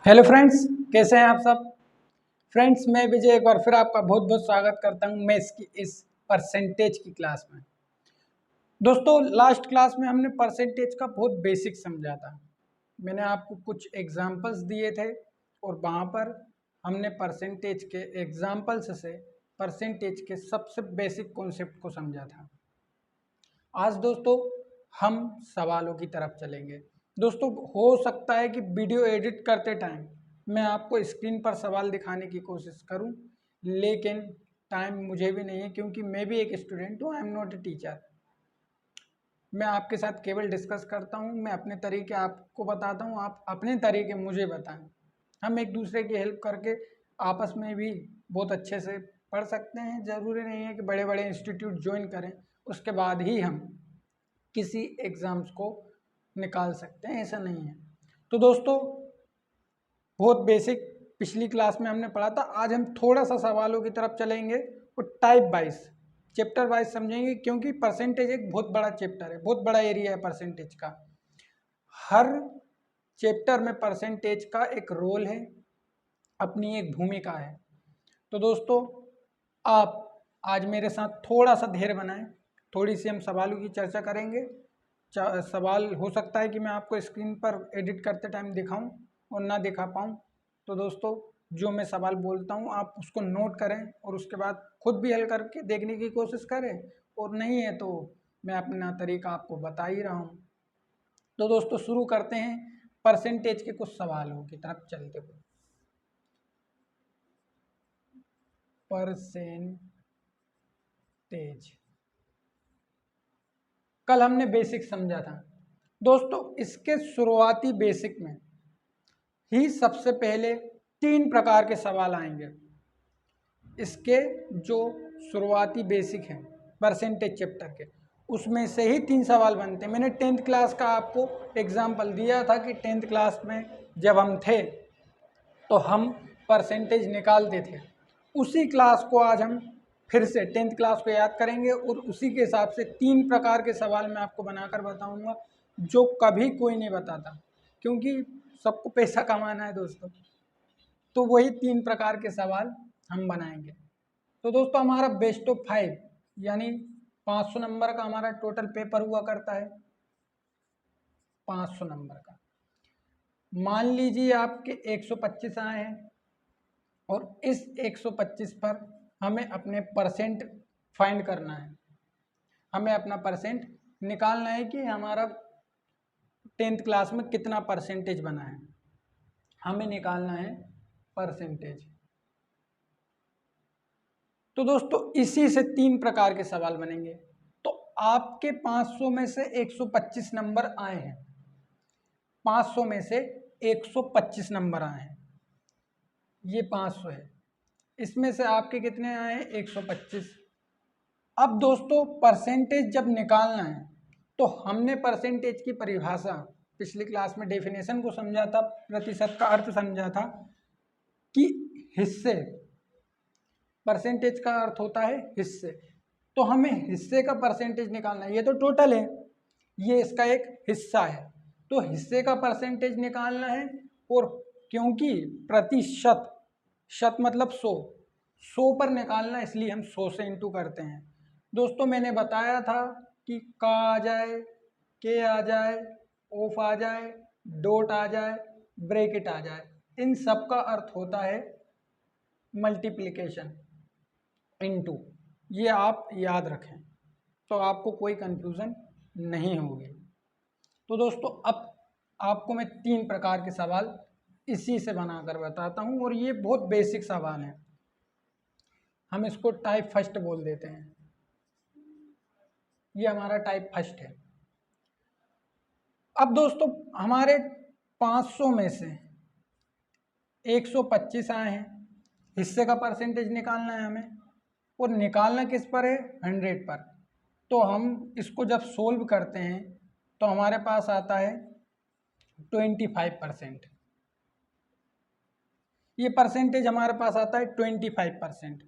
Hello friends, कैसे हैं आप सब। फ्रेंड्स, मैं विजय एक बार फिर आपका बहुत बहुत स्वागत करता हूं मैं इसकी इस परसेंटेज की क्लास में। दोस्तों, लास्ट क्लास में हमने परसेंटेज का बहुत बेसिक समझा था। मैंने आपको कुछ एग्जांपल्स दिए थे और वहाँ पर हमने परसेंटेज के एग्जांपल्स से परसेंटेज के सबसे बेसिक कॉन्सेप्ट को समझा था। आज दोस्तों हम सवालों की तरफ चलेंगे। दोस्तों, हो सकता है कि वीडियो एडिट करते टाइम मैं आपको स्क्रीन पर सवाल दिखाने की कोशिश करूं, लेकिन टाइम मुझे भी नहीं है क्योंकि मैं भी एक स्टूडेंट हूं। I am not a teacher. मैं आपके साथ केवल डिस्कस करता हूं, मैं अपने तरीके आपको बताता हूं, आप अपने तरीके मुझे बताएं। हम एक दूसरे की हेल्प करके आपस में भी बहुत अच्छे से पढ़ सकते हैं। ज़रूरी नहीं है कि बड़े बड़े इंस्टीट्यूट ज्वाइन करें उसके बाद ही हम किसी एग्ज़ाम्स को निकाल सकते हैं, ऐसा नहीं है। तो दोस्तों, बहुत बेसिक पिछली क्लास में हमने पढ़ा था। आज हम थोड़ा सा सवालों की तरफ चलेंगे और टाइप वाइज, चैप्टर वाइज समझेंगे, क्योंकि परसेंटेज एक बहुत बड़ा चैप्टर है, बहुत बड़ा एरिया है परसेंटेज का। हर चैप्टर में परसेंटेज का एक रोल है, अपनी एक भूमिका है। तो दोस्तों, आप आज मेरे साथ थोड़ा सा धैर्य बनाएं, थोड़ी सी हम सवालों की चर्चा करेंगे। सवाल हो सकता है कि मैं आपको स्क्रीन पर एडिट करते टाइम दिखाऊं और ना दिखा पाऊं। तो दोस्तों, जो मैं सवाल बोलता हूं आप उसको नोट करें और उसके बाद खुद भी हल करके देखने की कोशिश करें, और नहीं है तो मैं अपना तरीका आपको बता ही रहा हूं। तो दोस्तों, शुरू करते हैं परसेंटेज के कुछ सवालों की तरफ चलते हुए। परसेंटेज कल हमने बेसिक समझा था। दोस्तों, इसके शुरुआती बेसिक में ही सबसे पहले 3 प्रकार के सवाल आएंगे। इसके जो शुरुआती बेसिक हैं परसेंटेज चैप्टर के, उसमें से ही 3 सवाल बनते हैं। मैंने 10th क्लास का आपको एग्जाम्पल दिया था कि 10th क्लास में जब हम थे तो हम परसेंटेज निकालते थे। उसी क्लास को आज हम फिर से 10th क्लास को याद करेंगे और उसी के हिसाब से 3 प्रकार के सवाल मैं आपको बनाकर बताऊंगा जो कभी कोई नहीं बताता, क्योंकि सबको पैसा कमाना है दोस्तों। तो वही 3 प्रकार के सवाल हम बनाएंगे। तो दोस्तों, हमारा बेस्ट ऑफ 5 यानी 500 नंबर का हमारा टोटल पेपर हुआ करता है। 500 नंबर का मान लीजिए आपके 125 आए हैं और इस 125 पर हमें अपने परसेंट फाइंड करना है। हमें अपना परसेंट निकालना है कि हमारा 10th क्लास में कितना परसेंटेज बना है। हमें निकालना है परसेंटेज। तो दोस्तों, इसी से 3 प्रकार के सवाल बनेंगे। तो आपके 500 में से 125 नंबर आए हैं। 500 में से 125 नंबर आए हैं, ये 500 है। इसमें से आपके कितने आए हैं? 125। अब दोस्तों, परसेंटेज जब निकालना है तो हमने परसेंटेज की परिभाषा पिछली क्लास में डेफिनेशन को समझा था, प्रतिशत का अर्थ समझा था कि हिस्से। परसेंटेज का अर्थ होता है हिस्से। तो हमें हिस्से का परसेंटेज निकालना है। ये तो टोटल है, ये इसका एक हिस्सा है, तो हिस्से का परसेंटेज निकालना है। और क्योंकि प्रतिशत, शत मतलब 100 पर निकालना, इसलिए हम 100 से इंटू करते हैं। दोस्तों, मैंने बताया था कि का आ जाए, के आ जाए, ऑफ आ जाए, डॉट आ जाए, ब्रैकेट आ जाए, इन सब का अर्थ होता है मल्टीप्लिकेशन इनटू। ये आप याद रखें तो आपको कोई कंफ्यूजन नहीं होगी। तो दोस्तों, अब आपको मैं 3 प्रकार के सवाल इसी से बनाकर बताता हूं, और ये बहुत बेसिक सवाल हैं। हम इसको टाइप फर्स्ट बोल देते हैं। ये हमारा टाइप फर्स्ट है। अब दोस्तों, हमारे 500 में से 125 आए हैं, हिस्से का परसेंटेज निकालना है हमें, और निकालना किस पर है? 100 पर। तो हम इसको जब सोल्व करते हैं तो हमारे पास आता है 25%। ये परसेंटेज हमारे पास आता है 25%।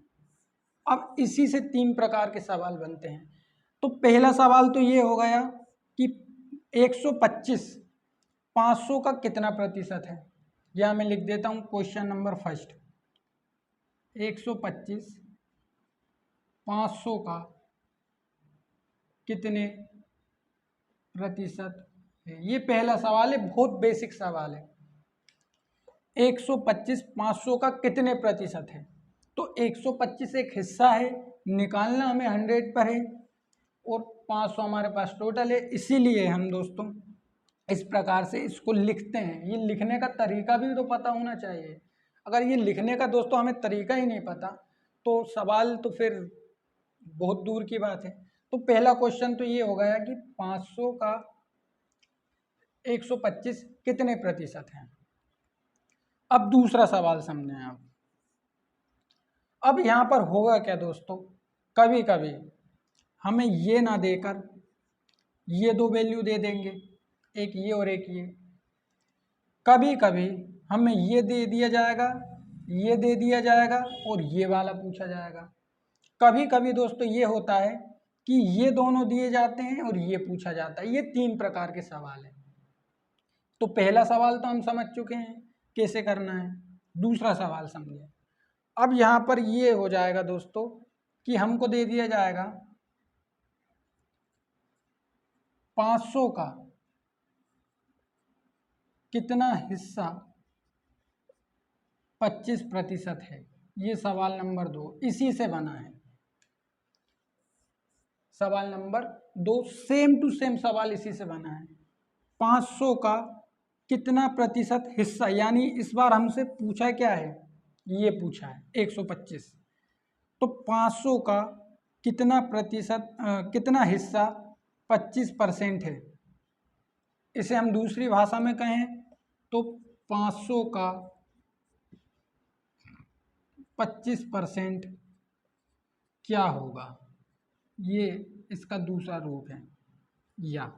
अब इसी से 3 प्रकार के सवाल बनते हैं। तो पहला सवाल तो ये हो गया कि 125 500 का कितना प्रतिशत है। यहाँ मैं लिख देता हूँ क्वेश्चन नंबर फर्स्ट। 125 500 का कितने प्रतिशत है? ये पहला सवाल है, बहुत बेसिक सवाल है। 125 500 का कितने प्रतिशत है? तो 125 एक हिस्सा है, निकालना हमें 100 पर है और 500 हमारे पास टोटल है। इसीलिए हम दोस्तों इस प्रकार से इसको लिखते हैं। ये लिखने का तरीका भी तो पता होना चाहिए। अगर ये लिखने का दोस्तों हमें तरीका ही नहीं पता तो सवाल तो फिर बहुत दूर की बात है। तो पहला क्वेश्चन तो ये हो गया कि 500 का 125 कितने प्रतिशत है। अब दूसरा सवाल समझें आप। अब यहाँ पर होगा क्या दोस्तों, कभी कभी हमें ये ना देकर ये दो वैल्यू दे देंगे, एक ये और एक ये। कभी कभी हमें ये दे दिया जाएगा, ये दे दिया जाएगा और ये वाला पूछा जाएगा। कभी कभी दोस्तों ये होता है कि ये दोनों दिए जाते हैं और ये पूछा जाता है। ये 3 प्रकार के सवाल हैं। तो पहला सवाल तो हम समझ चुके हैं कैसे करना है। दूसरा सवाल समझिए। अब यहाँ पर ये हो जाएगा दोस्तों कि हमको दे दिया जाएगा 500 का कितना हिस्सा 25% है। ये सवाल नंबर 2 इसी से बना है। सवाल नंबर 2 सेम टू सेम सवाल इसी से बना है। 500 का कितना प्रतिशत हिस्सा, यानी इस बार हमसे पूछा क्या है, ये पूछा है 125। तो 500 का कितना प्रतिशत कितना हिस्सा 25% है। इसे हम दूसरी भाषा में कहें तो 500 का 25% क्या होगा, ये इसका दूसरा रूप है। या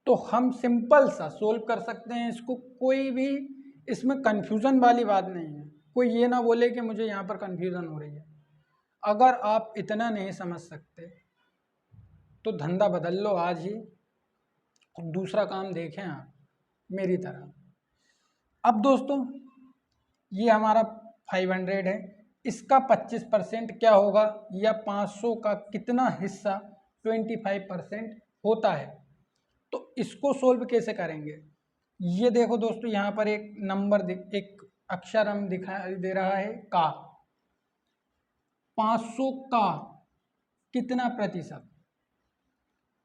तो हम सिंपल सा सोल्व कर सकते हैं इसको, कोई भी इसमें कंफ्यूजन वाली बात नहीं है। कोई ये ना बोले कि मुझे यहाँ पर कंफ्यूजन हो रही है। अगर आप इतना नहीं समझ सकते तो धंधा बदल लो आज ही, दूसरा काम देखें आप मेरी तरह। अब दोस्तों ये हमारा 500 है, इसका 25% क्या होगा, या 500 का कितना हिस्सा 25% होता है। तो इसको सोल्व कैसे करेंगे, ये देखो दोस्तों, यहाँ पर एक नंबर एक अक्षर हम दिखाई दे रहा है का। 500 का कितना प्रतिशत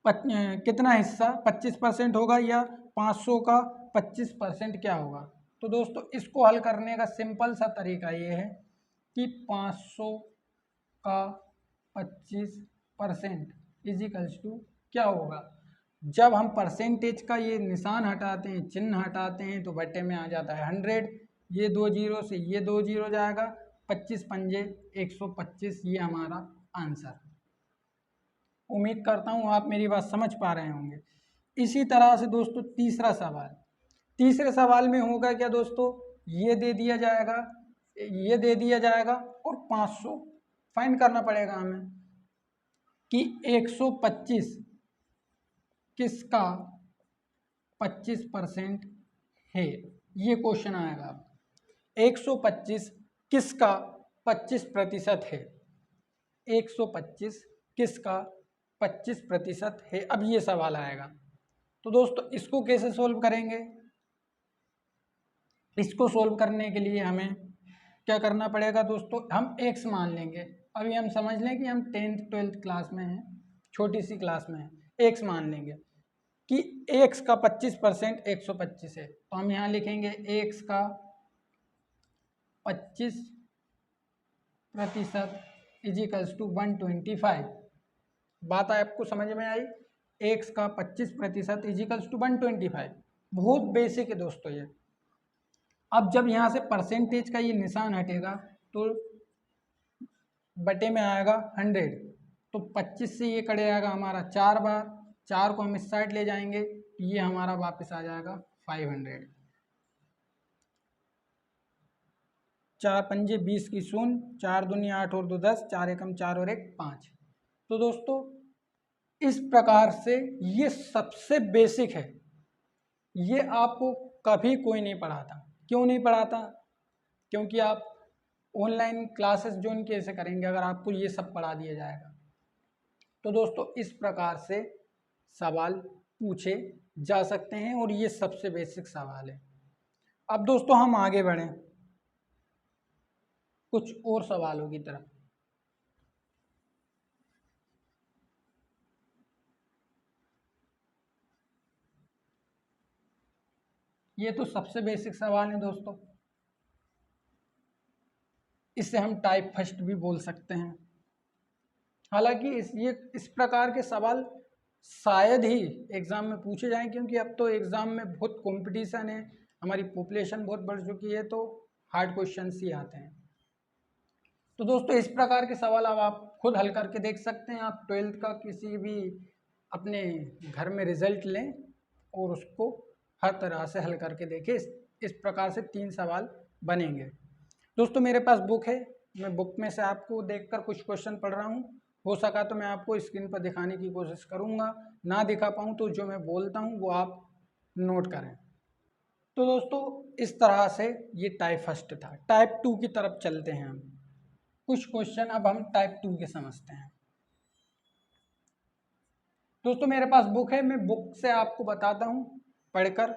कितना हिस्सा 25% होगा, या 500 का 25% क्या होगा। तो दोस्तों इसको हल करने का सिंपल सा तरीका ये है कि 500 का 25% इजिकल्स टू क्या होगा। जब हम परसेंटेज का ये निशान हटाते हैं, चिन्ह हटाते हैं, तो बट्टे में आ जाता है 100। ये 2 जीरो से ये 2 जीरो जाएगा, 25 पंजे 125, ये हमारा आंसर। उम्मीद करता हूँ आप मेरी बात समझ पा रहे होंगे। इसी तरह से दोस्तों तीसरा सवाल, तीसरे सवाल में होगा क्या दोस्तों, ये दे दिया जाएगा, ये दे दिया जाएगा और 500 फाइंड करना पड़ेगा हमें कि 125 किसका 25% है। ये क्वेश्चन आएगा। 125 किसका 25% है, 125 किसका 25% है। अब ये सवाल आएगा। तो दोस्तों इसको कैसे सोल्व करेंगे, इसको सोल्व करने के लिए हमें क्या करना पड़ेगा दोस्तों, हम x मान लेंगे। अभी हम समझ लें कि हम 10th 12th क्लास में हैं, छोटी सी क्लास में हैं। x मान लेंगे कि x का 25% 125 है। तो हम यहाँ लिखेंगे x का 25% इजिकल्स टू 125। बात आपको समझ में आई, x का 25% इजिकल्स टू 125। बहुत बेसिक है दोस्तों ये। अब जब यहाँ से परसेंटेज का ये निशान हटेगा तो बटे में आएगा 100। तो 25 से ये कट जाएगा हमारा 4 बार, 4 को हम इस साइड ले जाएंगे, ये हमारा वापस आ जाएगा 500। 4 पंजे 20 की 0, 4 दूनी 8 और 2 10, 4 एकम 4 और 1 5। तो दोस्तों इस प्रकार से ये सबसे बेसिक है, ये आपको कभी कोई नहीं पढ़ाता। क्यों नहीं पढ़ाता? क्योंकि आप ऑनलाइन क्लासेस ज्वाइन कैसे करेंगे अगर आपको ये सब पढ़ा दिया जाएगा। तो दोस्तों इस प्रकार से सवाल पूछे जा सकते हैं और ये सबसे बेसिक सवाल है। अब दोस्तों हम आगे बढ़ें कुछ और सवालों की तरफ। ये तो सबसे बेसिक सवाल है दोस्तों, इसे हम टाइप फर्स्ट भी बोल सकते हैं। हालांकि इस प्रकार के सवाल शायद ही एग्ज़ाम में पूछे जाएं, क्योंकि अब तो एग्ज़ाम में बहुत कंपटीशन है, हमारी पॉपुलेशन बहुत बढ़ चुकी है, तो हार्ड क्वेश्चंस ही आते हैं। तो दोस्तों इस प्रकार के सवाल अब आप खुद हल करके देख सकते हैं। आप 12th का किसी भी अपने घर में रिजल्ट लें और उसको हर तरह से हल करके देखें। इस प्रकार से 3 सवाल बनेंगे। दोस्तों मेरे पास बुक है, मैं बुक में से आपको देखकर कुछ क्वेश्चन पढ़ रहा हूँ। हो सका तो मैं आपको स्क्रीन पर दिखाने की कोशिश करूँगा, ना दिखा पाऊँ तो जो मैं बोलता हूँ वो आप नोट करें। तो दोस्तों इस तरह से ये टाइप फर्स्ट था। टाइप 2 की तरफ चलते हैं हम। कुछ क्वेश्चन अब हम टाइप 2 के समझते हैं। दोस्तों मेरे पास बुक है, मैं बुक से आपको बताता हूँ पढ़कर।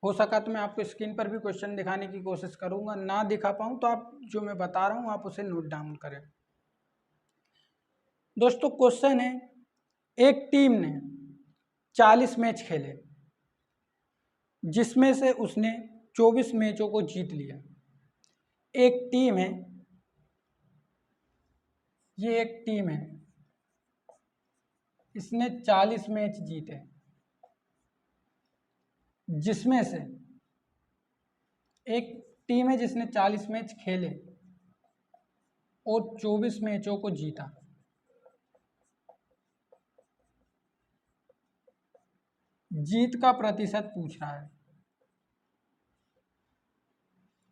हो सका तो मैं आपको स्क्रीन पर भी क्वेश्चन दिखाने की कोशिश करूँगा, ना दिखा पाऊँ तो आप जो मैं बता रहा हूँ आप उसे नोट डाउन करें। दोस्तों क्वेश्चन है, एक टीम ने 40 मैच खेले जिसमें से उसने 24 मैचों को जीत लिया। एक टीम है, ये एक टीम है, इसने 40 मैच जीते जिसमें से एक टीम है जिसने 40 मैच खेले और 24 मैचों को जीता। जीत का प्रतिशत पूछ रहा है।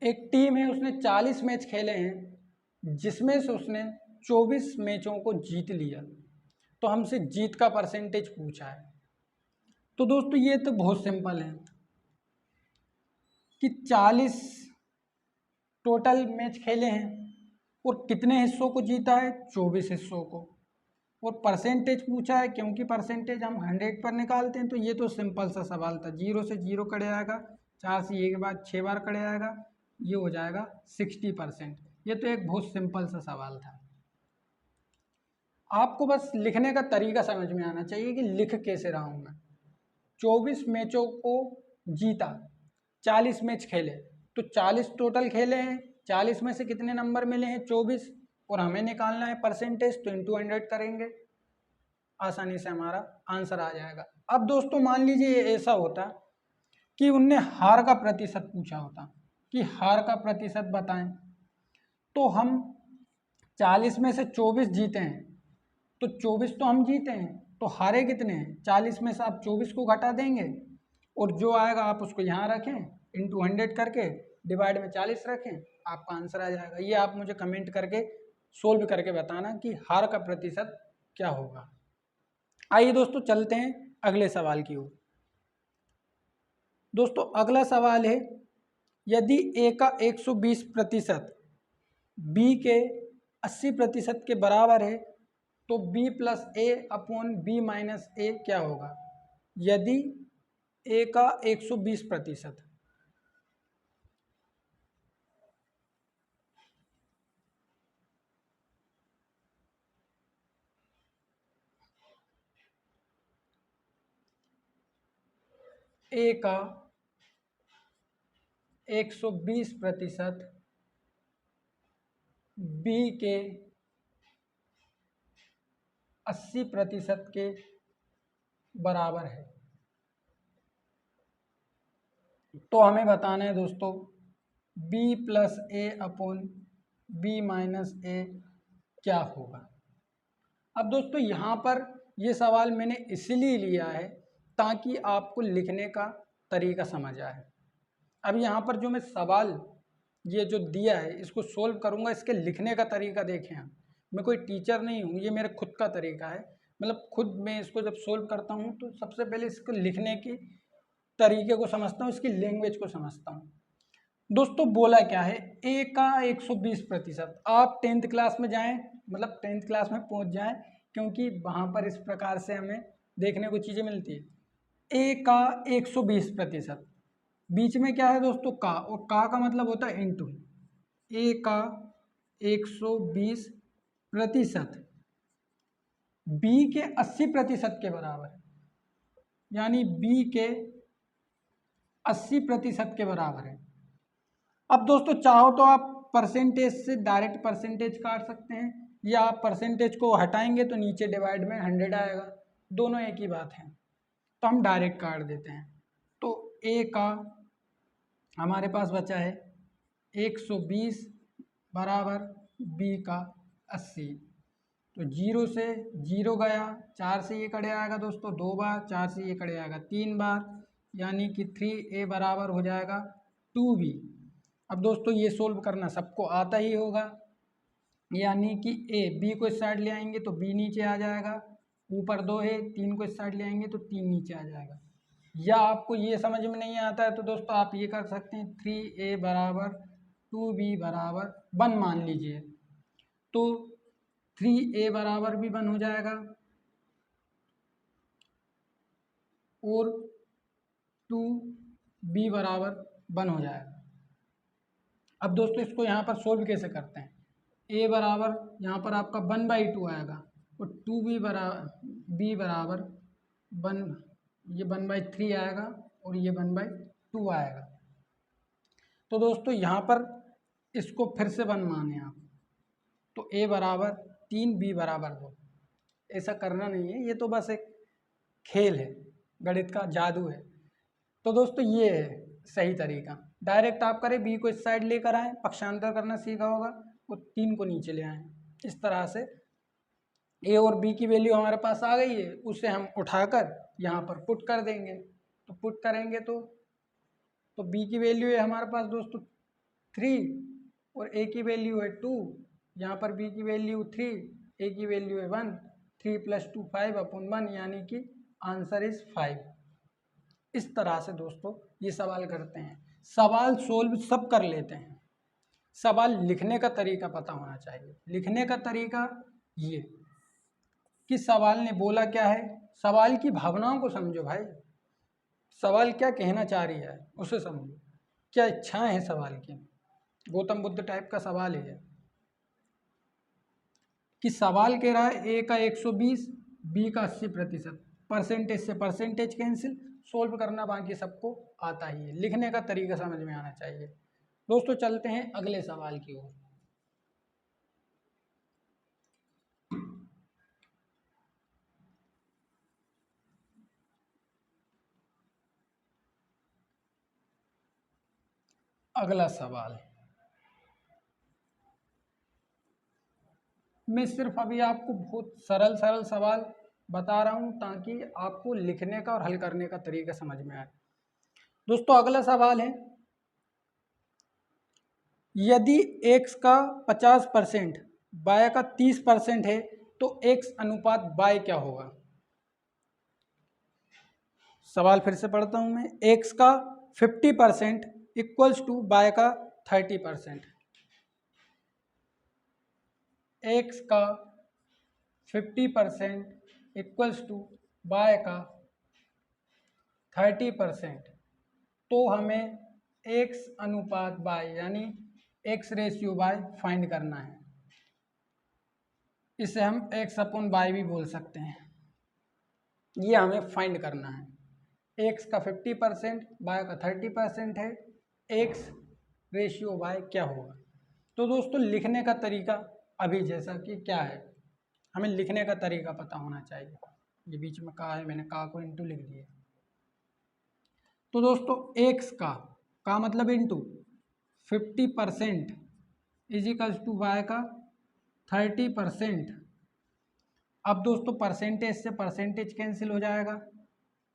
एक टीम है, उसने 40 मैच खेले हैं जिसमें से उसने 24 मैचों को जीत लिया, तो हमसे जीत का परसेंटेज पूछा है। तो दोस्तों ये तो बहुत सिंपल है कि 40 टोटल मैच खेले हैं और कितने हिस्सों को जीता है, 24 हिस्सों को, और परसेंटेज पूछा है। क्योंकि परसेंटेज हम 100 पर निकालते हैं, तो ये तो सिंपल सा सवाल था। 0 से 0 कटे आएगा, 4 से 1 के बाद 6 बार कटे आएगा, ये हो जाएगा 60%। ये तो एक बहुत सिंपल सा सवाल था। आपको बस लिखने का तरीका समझ में आना चाहिए कि लिख कैसे रहा हूँ मैं। 24 मैचों को जीता, 40 मैच खेले, तो 40 टोटल खेले हैं, 40 में से कितने नंबर मिले हैं, 24, और हमें निकालना है परसेंटेज, तो इंटू 100 करेंगे, आसानी से हमारा आंसर आ जाएगा। अब दोस्तों मान लीजिए ऐसा होता कि उनने हार का प्रतिशत पूछा होता कि हार का प्रतिशत बताएं, तो हम 40 में से 24 जीते हैं, तो 24 तो हम जीते हैं, तो हारे कितने हैं, 40 में से आप 24 को घटा देंगे और जो आएगा आप उसको यहाँ रखें, इंटू 100 करके डिवाइड में 40 रखें, आपका आंसर आ जाएगा। ये आप मुझे कमेंट करके सोल्व करके बताना कि हार का प्रतिशत क्या होगा। आइए दोस्तों चलते हैं अगले सवाल की ओर। दोस्तों अगला सवाल है, यदि ए का 120% बी के 80% के बराबर है तो b प्लस ए अपॉन बी माइनस ए क्या होगा। यदि ए का 120%, ए का 120% बी के 80% के बराबर है, तो हमें बताना है दोस्तों b प्लस ए अपॉन बी माइनस ए क्या होगा। अब दोस्तों यहाँ पर ये सवाल मैंने इसलिए लिया है ताकि आपको लिखने का तरीका समझ आए। अब यहाँ पर जो मैं सवाल ये जो दिया है इसको सोल्व करूँगा, इसके लिखने का तरीका देखें आप। मैं कोई टीचर नहीं हूँ, ये मेरा खुद का तरीका है, मतलब खुद मैं इसको जब सोल्व करता हूँ तो सबसे पहले इसको लिखने की तरीके को समझता हूँ, इसकी लैंग्वेज को समझता हूँ। दोस्तों बोला क्या है, ए का 120%। आप 10th क्लास में जाएं, मतलब 10th क्लास में पहुंच जाएं, क्योंकि वहाँ पर इस प्रकार से हमें देखने को चीज़ें मिलती है। ए का 120%, बीच में क्या है दोस्तों, का, और का मतलब होता है इंटू। ए का 120% बी के 80% के बराबर है, यानी बी के 80% के बराबर है। अब दोस्तों चाहो तो आप परसेंटेज से डायरेक्ट परसेंटेज काट सकते हैं, या आप परसेंटेज को हटाएंगे तो नीचे डिवाइड में 100 आएगा, दोनों एक ही बात है, तो हम डायरेक्ट काट देते हैं। तो ए का हमारे पास बचा है 120 बराबर बी का 80, तो 0 से 0 गया, 4 से ये कड़े आएगा दोस्तों 2 बार, 4 से ये कड़े आएगा 3 बार, यानी कि 3a बराबर हो जाएगा 2b। अब दोस्तों ये सोल्व करना सबको आता ही होगा, यानी कि a, b को इस साइड ले आएंगे तो b नीचे आ जाएगा, ऊपर 2 है, 3 को इस साइड ले आएंगे तो 3 नीचे आ जाएगा। या आपको ये समझ में नहीं आता है तो दोस्तों आप ये कर सकते हैं, 3a बराबर 2b बराबर 1 मान लीजिए, तो 3a बराबर भी 1 हो जाएगा और 2b बराबर 1 हो जाएगा। अब दोस्तों इसको यहाँ पर सोल्व कैसे करते हैं, a बराबर यहाँ पर आपका 1/2 आएगा और 2b बराबर 1, ये 1/3 आएगा और ये 1/2 आएगा। तो दोस्तों यहाँ पर इसको फिर से 1 माने आप, तो a बराबर 3, b बराबर 2। ऐसा करना नहीं है, ये तो बस एक खेल है, गणित का जादू है। तो दोस्तों ये है सही तरीका, डायरेक्ट आप करें, बी को इस साइड लेकर आएँ, पक्षांतर करना सीखा होगा, और 3 को नीचे ले आएँ। इस तरह से ए और बी की वैल्यू हमारे पास आ गई है, उसे हम उठाकर यहाँ पर पुट कर देंगे। तो पुट करेंगे तो बी की वैल्यू है हमारे पास दोस्तों 3 और ए की वैल्यू है 2, यहाँ पर बी की वैल्यू 3, ए की वैल्यू है 1, 3 + 2 5/1, यानी कि आंसर इज 5। इस तरह से दोस्तों ये सवाल करते हैं, सवाल सोल्व सब कर लेते हैं, सवाल लिखने का तरीका पता होना चाहिए। लिखने का तरीका ये कि सवाल ने बोला क्या है, सवाल की भावनाओं को समझो भाई, सवाल क्या कहना चाह रही है उसे समझो, क्या इच्छाएं हैं सवाल की। गौतम बुद्ध टाइप का सवाल है कि सवाल कह रहा है ए का 120, बी का 80%, परसेंटेज से परसेंटेज कैंसिल, सोल्व करना बाकी सबको आता ही है, लिखने का तरीका समझ में आना चाहिए। दोस्तों चलते हैं अगले सवाल की ओर। अगला सवाल, मैं सिर्फ अभी आपको बहुत सरल सरल सवाल बता रहा हूं ताकि आपको लिखने का और हल करने का तरीका समझ में आए। दोस्तों अगला सवाल है, यदि x का 50%, y का 30% है तो x अनुपात y क्या होगा। सवाल फिर से पढ़ता हूं मैं, x का 50% इक्वल्स टू y का 30%, x का 50% इक्वल्स टू y का 30%, तो हमें x अनुपात y यानी x/y फाइंड करना है। इसे हम x/y भी बोल सकते हैं, ये हमें फाइंड करना है। x का 50%, y का 30% है, x/y क्या होगा। तो दोस्तों लिखने का तरीका अभी जैसा कि क्या है, हमें लिखने का तरीका पता होना चाहिए। ये बीच में का है, मैंने का को इंटू लिख दिया। तो दोस्तों x का मतलब इंटू 50% इजिकल्स टू y का 30%। अब दोस्तों परसेंटेज से परसेंटेज कैंसिल हो जाएगा,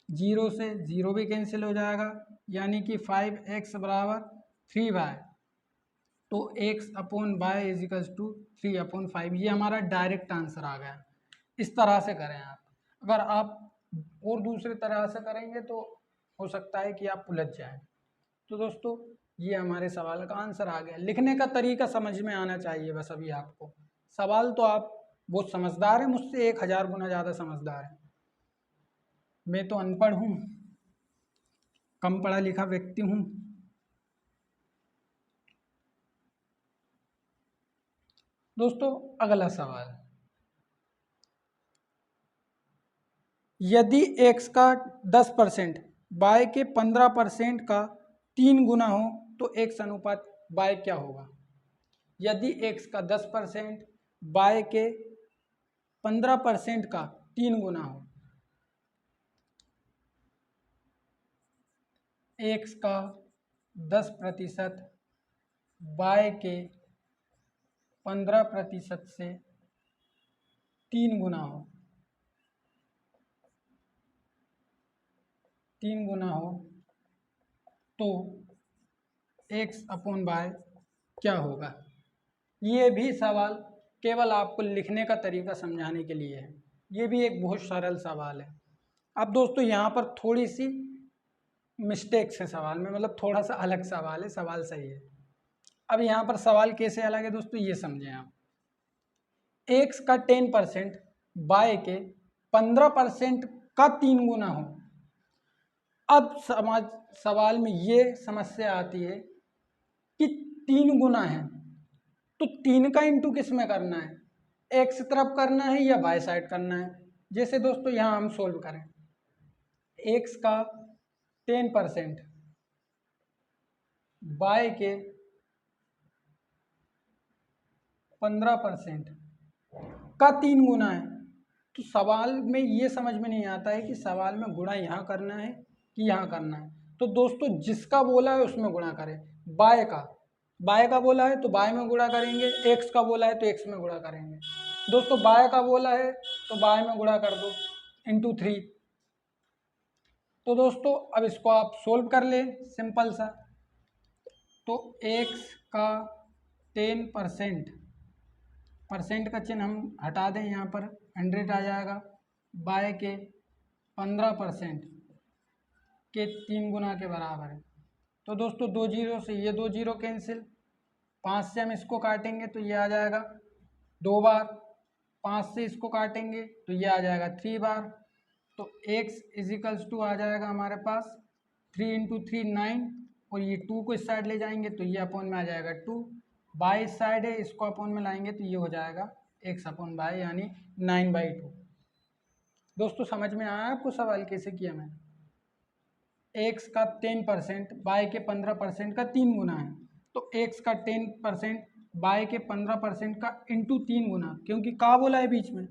0 से 0 भी कैंसिल हो जाएगा, यानी कि 5x बराबर 3y, तो x/y इजिकल्स टू 3/5। ये हमारा डायरेक्ट आंसर आ गया। इस तरह से करें आप, अगर आप और दूसरी तरह से करेंगे तो हो सकता है कि आप उलझ जाएं। तो दोस्तों ये हमारे सवाल का आंसर आ गया। लिखने का तरीका समझ में आना चाहिए बस अभी आपको। सवाल तो आप बहुत समझदार हैं, मुझसे 1000 गुना ज़्यादा समझदार हैं। मैं तो अनपढ़ हूँ, कम पढ़ा लिखा व्यक्ति हूँ। दोस्तों अगला सवाल, यदि x का 10% y के 15% का 3 गुना हो तो x अनुपात y क्या होगा? यदि x का 10% y के 15% का 3 गुना हो, x का 10% y के 15% से 3 गुना हो, 3 गुना हो तो x अपॉन y क्या होगा? ये भी सवाल केवल आपको लिखने का तरीका समझाने के लिए है। ये भी एक बहुत सरल सवाल है। अब दोस्तों यहाँ पर थोड़ी सी मिस्टेक्स है सवाल में, मतलब थोड़ा सा अलग सवाल है, सवाल सही है। अब यहाँ पर सवाल कैसे अलग है दोस्तों, ये समझें आप। x का 10% y के 15% का 3 गुना हो। अब सवाल में ये समस्या आती है कि 3 गुना है तो 3 का इंटू किस में करना है, x तरफ करना है या y साइड करना है। जैसे दोस्तों यहाँ हम सोल्व करें, x का 10% y के 15% का 3 गुना है, तो सवाल में ये समझ में नहीं आता है कि सवाल में गुणा यहाँ करना है कि यहाँ करना है। तो दोस्तों जिसका बोला है उसमें गुणा करें। बाय का बोला है तो बाय में गुणा करेंगे, एक्स का बोला है तो एक्स में गुणा करेंगे। दोस्तों बाय का बोला है तो बाय में गुणा कर दो इंटू 3। तो दोस्तों अब इसको आप सोल्व कर ले, सिंपल सा। तो एक्स का 10%, परसेंट का चिन्ह हम हटा दें, यहाँ पर 100 आ जाएगा। बाय के 15% के 3 गुना के बराबर है। तो दोस्तों 2 जीरो से ये 2 जीरो कैंसिल, 5 से हम इसको काटेंगे तो ये आ जाएगा 2 बार, 5 से इसको काटेंगे तो ये आ जाएगा 3 बार। तो x इजिकल्स टू आ जाएगा हमारे पास 3 इंटू 3 9, और ये 2 को इस साइड ले जाएंगे तो ये अपॉन में आ जाएगा 2। बाई साइड है, इसको अपॉन में लाएंगे तो ये हो जाएगा x अपॉन बाई यानी 9/2। दोस्तों समझ में आया आपको सवाल कैसे किया मैंने? x का 10% y के 15% का 3 गुना है, तो x का 10% y के 15% का इंटू 3 गुना, क्योंकि का बोला है बीच में।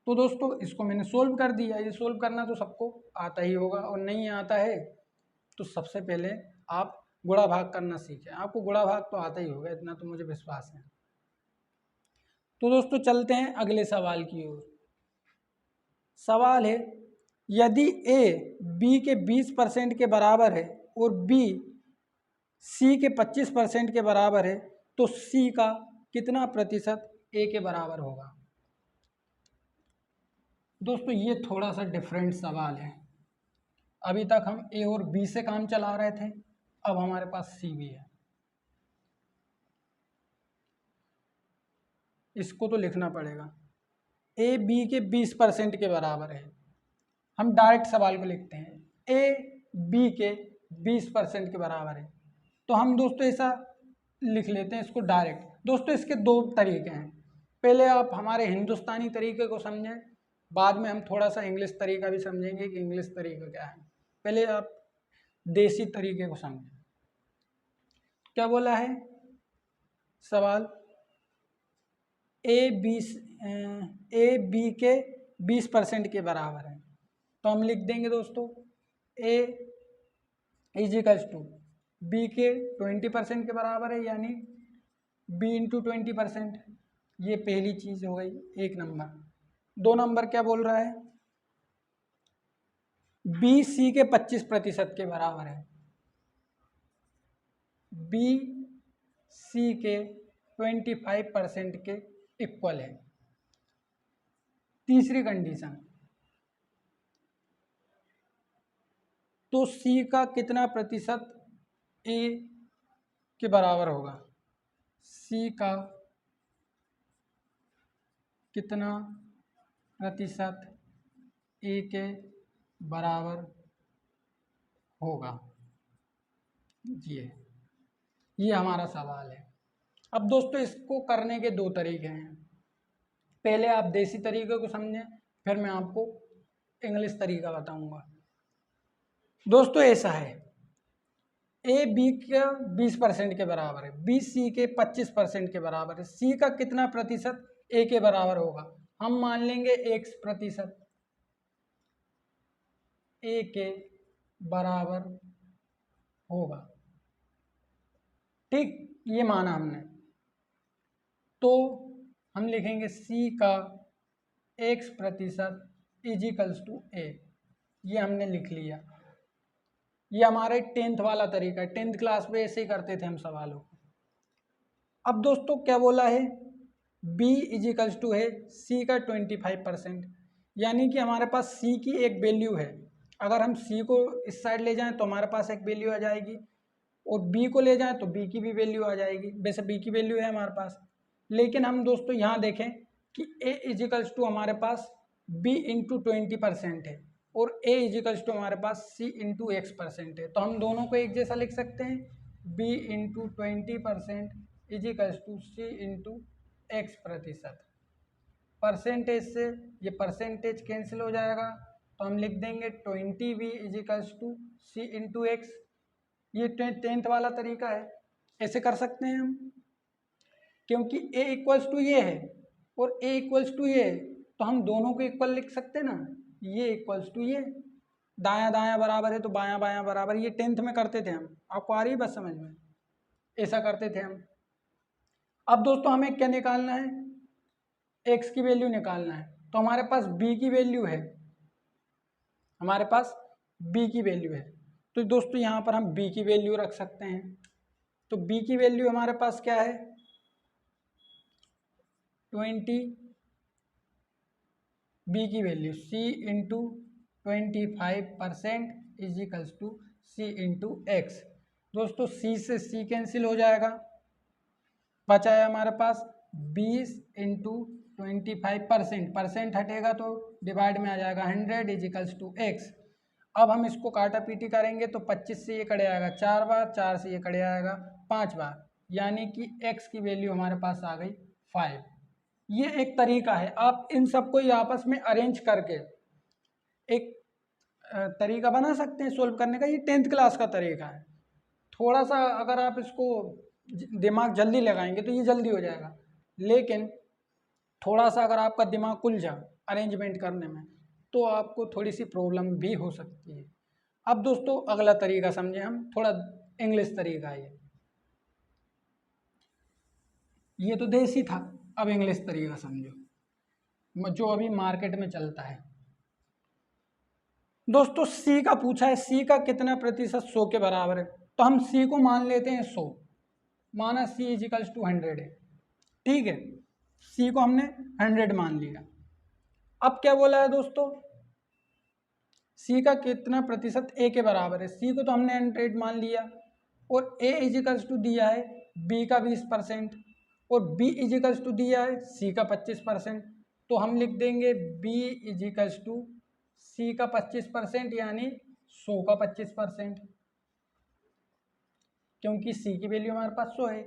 तो दोस्तों इसको मैंने सोल्व कर दिया। ये सोल्व करना तो सबको आता ही होगा, और नहीं आता है तो सबसे पहले आप गुणा भाग करना सीखें। आपको गुणा भाग तो आता ही होगा, इतना तो मुझे विश्वास है। तो दोस्तों चलते हैं अगले सवाल की ओर। सवाल है, यदि a b के 20% के बराबर है और b c के 25% के बराबर है तो c का कितना प्रतिशत a के बराबर होगा? दोस्तों ये थोड़ा सा डिफरेंट सवाल है। अभी तक हम a और b से काम चला रहे थे, अब हमारे पास c भी है। इसको तो लिखना पड़ेगा। a b के 20% के बराबर है। हम डायरेक्ट सवाल को लिखते हैं, a b के 20% के बराबर है। तो हम दोस्तों ऐसा लिख लेते हैं इसको डायरेक्ट। दोस्तों इसके दो तरीके हैं। पहले आप हमारे हिंदुस्तानी तरीके को समझें, बाद में हम थोड़ा सा इंग्लिश तरीका भी समझेंगे कि इंग्लिश तरीका क्या है। पहले आप देसी तरीके को समझें। क्या बोला है सवाल? ए बी के 20% के बराबर है, तो हम लिख देंगे दोस्तों a इजिकल्स टू बी के 20% के बराबर है, यानी b इंटू 20%। ये पहली चीज हो गई, 1 नंबर। 2 नंबर क्या बोल रहा है? b c के 25% के बराबर है, b c के 25% के इक्वल है। तीसरी कंडीशन, तो सी का कितना प्रतिशत ए के बराबर होगा? सी का कितना प्रतिशत ए के बराबर होगा? ये हमारा सवाल है। अब दोस्तों इसको करने के दो तरीके हैं। पहले आप देसी तरीके को समझें, फिर मैं आपको इंग्लिश तरीका बताऊंगा। दोस्तों ऐसा है, ए बी का 20% के बराबर है, बी सी के 25% के बराबर है, सी का कितना प्रतिशत ए के बराबर होगा? हम मान लेंगे x% ए के बराबर होगा। ठीक, ये माना हमने। तो हम लिखेंगे सी का x% इजिकल्स टू ए, ये हमने लिख लिया। ये हमारे 10th वाला तरीका है, 10th क्लास में ऐसे ही करते थे हम सवालों को। अब दोस्तों क्या बोला है? b इजिकल्स टू है सी का 25%, यानी कि हमारे पास c की एक वैल्यू है। अगर हम c को इस साइड ले जाएं तो हमारे पास एक वैल्यू आ जाएगी, और b को ले जाएं तो b की भी वैल्यू आ जाएगी। वैसे b की वैल्यू है हमारे पास, लेकिन हम दोस्तों यहाँ देखें कि a इजिकल्स टू हमारे पास b इंटू 20% है, और a इजिकल्स टू हमारे पास c इंटू x% है। तो हम दोनों को एक जैसा लिख सकते हैं, b into 20% equals to c into x%। Percentage से ये परसेंटेज कैंसिल हो जाएगा, तो हम लिख देंगे 20v equals to c into x. ये 10th वाला तरीका है, ऐसे कर सकते हैं हम, क्योंकि a इक्वल्स टू ये है और a इक्वल्स टू ये है, तो हम दोनों को इक्वल लिख सकते हैं ना। ये इक्वल्स टू ये, दायां दायां बराबर है तो बायां बायां बराबर। ये 10th में करते थे हम, आपको आ रही है बस समझ में? ऐसा करते थे हम। अब दोस्तों हमें क्या निकालना है? x की वैल्यू निकालना है। तो हमारे पास b की वैल्यू है, हमारे पास b की वैल्यू है, तो दोस्तों यहाँ पर हम b की वैल्यू रख सकते हैं। तो b की वैल्यू हमारे पास क्या है? 20, b की value c into 25% equals to c into x. दोस्तों c से c कैंसिल हो जाएगा, बचा है हमारे पास 20 इंटू 25%, परसेंट हटेगा तो डिवाइड में आ जाएगा 100 इजिकल्स टू एक्स। अब हम इसको काटा पीटी करेंगे तो 25 से ये कटे आएगा 4 बार, 4 से ये कटे आएगा 5 बार, यानी कि x की वैल्यू हमारे पास आ गई 5। ये एक तरीका है, आप इन सबको ही आपस में अरेंज करके एक तरीका बना सकते हैं सोल्व करने का। ये 10th क्लास का तरीका है। थोड़ा सा अगर आप इसको दिमाग जल्दी लगाएंगे तो ये जल्दी हो जाएगा, लेकिन थोड़ा सा अगर आपका दिमाग खुल जाए अरेंजमेंट करने में तो आपको थोड़ी सी प्रॉब्लम भी हो सकती है। अब दोस्तों अगला तरीका समझें हम, थोड़ा इंग्लिश तरीका है ये तो देसी था, अब इंग्लिश तरीका समझो जो अभी मार्केट में चलता है। दोस्तों सी का पूछा है, सी का कितना प्रतिशत 100 के बराबर है? तो हम सी को मान लेते हैं 100, माना सी इजिकल्स टू 100 है। ठीक है, सी को हमने 100 मान लिया। अब क्या बोला है दोस्तों? सी का कितना प्रतिशत ए के बराबर है? सी को तो हमने 100 मान लिया, और ए इजिकल्स टू दिया है बी का 20%, और बी इजिकल्स टू दिया है सी का 25%। तो हम लिख देंगे बी इजिकल्स टू सी का 25%, यानी 100 का 25%, क्योंकि सी की वैल्यू हमारे पास 100 है।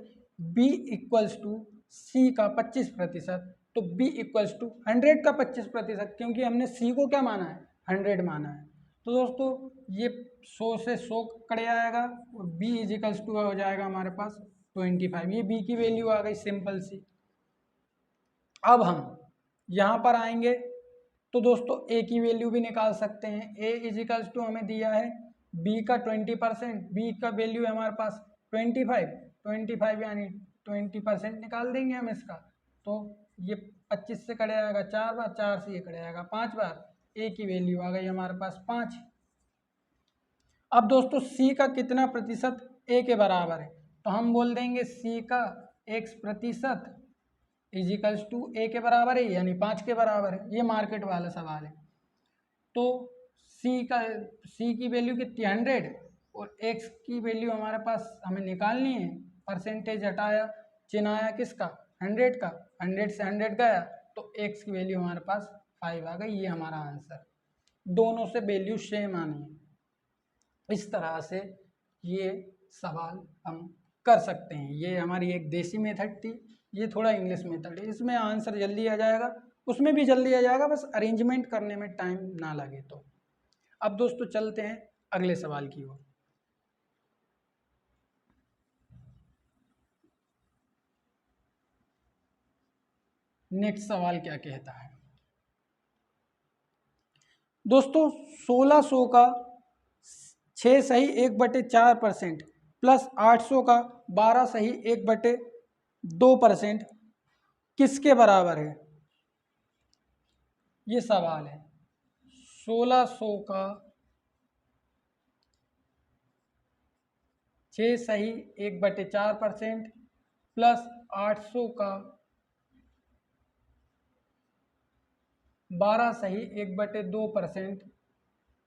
b इक्वल्स टू सी का 25%, तो b इक्वल्स टू 100 का 25%, क्योंकि हमने c को क्या माना है? 100 माना है। तो दोस्तों ये 100 से 100 कट जाएगा, और b इजिकल्स टू हो जाएगा हमारे पास 25। ये b की वैल्यू आ गई, सिंपल सी। अब हम यहाँ पर आएंगे तो दोस्तों a की वैल्यू भी निकाल सकते हैं। a इजिकल्स टू हमें दिया है b का 20%, b का वैल्यू है हमारे पास 25, यानी 20% निकाल देंगे हम इसका। तो ये 25 से कट जाएगा 4 बार, 4 से ये कट जाएगा 5 बार, a की वैल्यू आ गई हमारे पास 5। अब दोस्तों c का कितना प्रतिशत a के बराबर है? तो हम बोल देंगे c का x% इजिकल्स टू ए के बराबर है, यानी 5 के बराबर है। ये मार्केट वाला सवाल है। तो सी की वैल्यू कितनी 100 और एक्स की वैल्यू हमारे पास हमें निकालनी है। परसेंटेज हटाया, चिन्ह आया किसका 100 का, 100 से 100 गया तो एक्स की वैल्यू हमारे पास 5 आ गई। ये हमारा आंसर, दोनों से वैल्यू सेम आनी है। इस तरह से ये सवाल हम कर सकते हैं। ये हमारी एक देसी मेथड थी, ये थोड़ा इंग्लिश मेथड है। इसमें आंसर जल्दी आ जाएगा, उसमें भी जल्दी आ जाएगा, बस अरेंजमेंट करने में टाइम ना लगे तो। अब दोस्तों चलते हैं अगले सवाल की ओर। नेक्स्ट सवाल क्या कहता है दोस्तों, 1600 का 6 सही 1/4% प्लस 800 का 12 सही 1/2% किसके बराबर है? ये सवाल है। 1600 का 6 सही 1/4% प्लस 800 का 12 सही 1/2%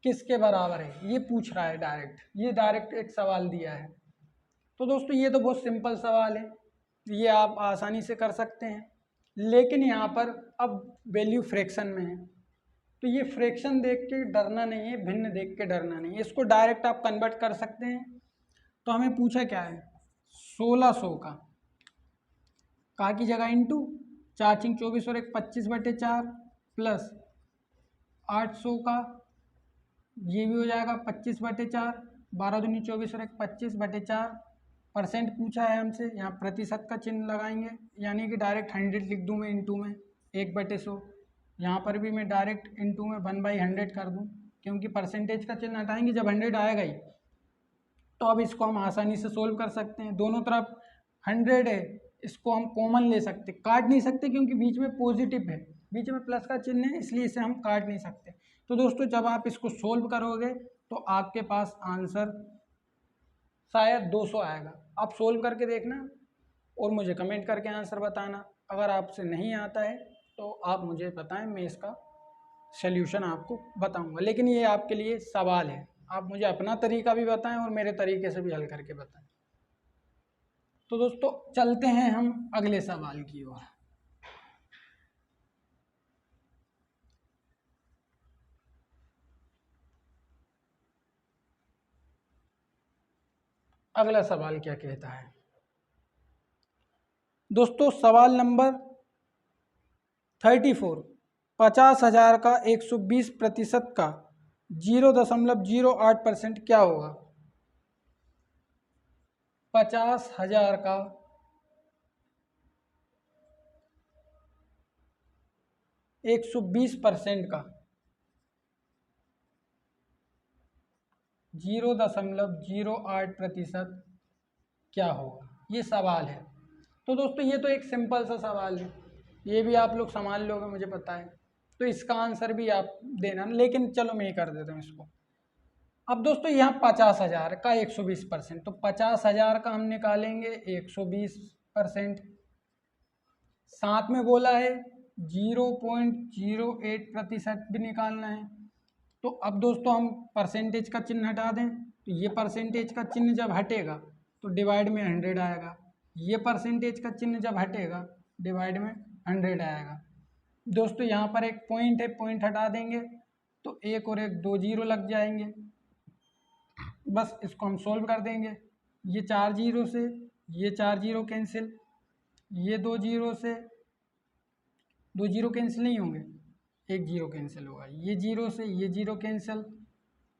किसके बराबर है? ये पूछ रहा है डायरेक्ट, ये डायरेक्ट एक सवाल दिया है। तो दोस्तों ये तो बहुत सिंपल सवाल है, ये आप आसानी से कर सकते हैं। लेकिन यहाँ पर अब वैल्यू फ्रैक्शन में है, तो ये फ्रैक्शन देख के डरना नहीं है, भिन्न देख के डरना नहीं है, इसको डायरेक्ट आप कन्वर्ट कर सकते हैं। तो हमें पूछा क्या है, 1600 का की जगह इंटू 4 × 24 और 1 25/4 प्लस 800 का ये भी हो जाएगा 25/4, 12 दूनी 24 और 1 25/4 परसेंट पूछा है हमसे, यहाँ प्रतिशत का चिन्ह लगाएंगे, यानी कि डायरेक्ट 100 लिख दूँ मैं इंटू में 1/100। यहाँ पर भी मैं डायरेक्ट इंटू में 1/100 कर दूँ, क्योंकि परसेंटेज का चिन्ह हटाएंगे जब 100 आएगा ही। तो अब इसको हम आसानी से सोल्व कर सकते हैं। दोनों तरफ 100 है, इसको हम कॉमन ले सकते, काट नहीं सकते क्योंकि बीच में पॉजिटिव है, बीच में प्लस का चिन्ह है, इसलिए इसे हम काट नहीं सकते। तो दोस्तों जब आप इसको सोल्व करोगे तो आपके पास आंसर शायद 200 आएगा। आप सोल्व करके देखना और मुझे कमेंट करके आंसर बताना। अगर आपसे नहीं आता है तो आप मुझे बताएं, मैं इसका सल्यूशन आपको बताऊंगा। लेकिन ये आपके लिए सवाल है, आप मुझे अपना तरीका भी बताएं और मेरे तरीके से भी हल करके बताएं। तो दोस्तों चलते हैं हम अगले सवाल की ओर। अगला सवाल क्या कहता है दोस्तों, सवाल नंबर 34, 50,000 का 120% का 0.08% क्या होगा? 50,000 का 120% का 0.08% क्या होगा? ये सवाल है। तो दोस्तों ये तो एक सिंपल सा सवाल है, ये भी आप लोग संभाल लोगे मुझे पता है, तो इसका आंसर भी आप देना, लेकिन चलो मैं ही कर देता हूँ इसको। अब दोस्तों यहाँ 50,000 का 120%, तो 50,000 का हम निकालेंगे 120%, साथ में बोला है 0.08% भी निकालना है। तो अब दोस्तों हम परसेंटेज का चिन्ह हटा दें, तो ये परसेंटेज का चिन्ह जब हटेगा तो डिवाइड में 100 आएगा, ये परसेंटेज का चिन्ह जब हटेगा डिवाइड में 100 आएगा। दोस्तों यहाँ पर एक पॉइंट है, पॉइंट हटा देंगे तो 1 और 1 2 जीरो लग जाएंगे, बस इसको हम सोल्व कर देंगे। ये 4 जीरो से ये 4 जीरो कैंसिल, ये 2 जीरो से 2 जीरो कैंसिल नहीं होंगे, 1 जीरो कैंसिल होगा, ये जीरो से ये जीरो कैंसिल,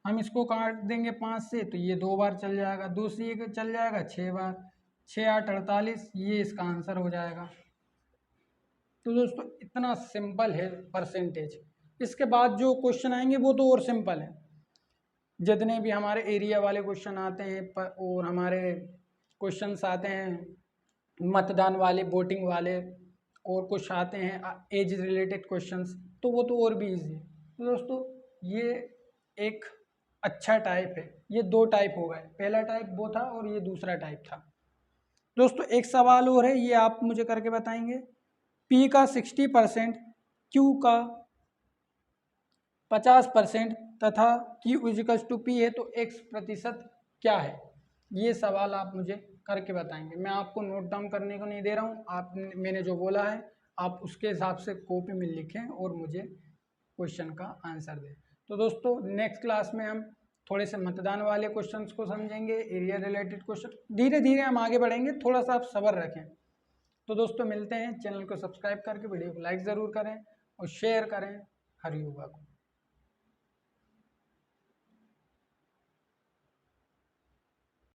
हम इसको काट देंगे 5 से तो ये 2 बार चल जाएगा, 2 से ये चल जाएगा 6 बार, 6 8 48, ये इसका आंसर हो जाएगा। तो दोस्तों इतना सिंपल है परसेंटेज। इसके बाद जो क्वेश्चन आएंगे वो तो और सिंपल है, जितने भी हमारे एरिया वाले क्वेश्चन आते हैं और हमारे क्वेश्चंस आते हैं मतदान वाले, वोटिंग वाले, और कुछ आते हैं एज रिलेटेड क्वेश्चंस, तो वो तो और भी इजी है। तो दोस्तों ये एक अच्छा टाइप है, ये 2 टाइप हो गए, पहला टाइप वो था और ये दूसरा टाइप था। दोस्तों एक सवाल और है, ये आप मुझे करके बताएंगे। P का 60%, Q का 50% तथा Q इजिकल्स टू P है तो x प्रतिशत क्या है, ये सवाल आप मुझे करके बताएंगे। मैं आपको नोट डाउन करने को नहीं दे रहा हूँ, आप मैंने जो बोला है आप उसके हिसाब से कॉपी में लिखें और मुझे क्वेश्चन का आंसर दें। तो दोस्तों नेक्स्ट क्लास में हम थोड़े से मतदान वाले क्वेश्चंस को समझेंगे, एरिया रिलेटेड क्वेश्चन, धीरे धीरे हम आगे बढ़ेंगे, थोड़ा सा आप सब्र रखें। तो दोस्तों मिलते हैं, चैनल को सब्सक्राइब करके वीडियो को लाइक ज़रूर करें और शेयर करें हर युवा को।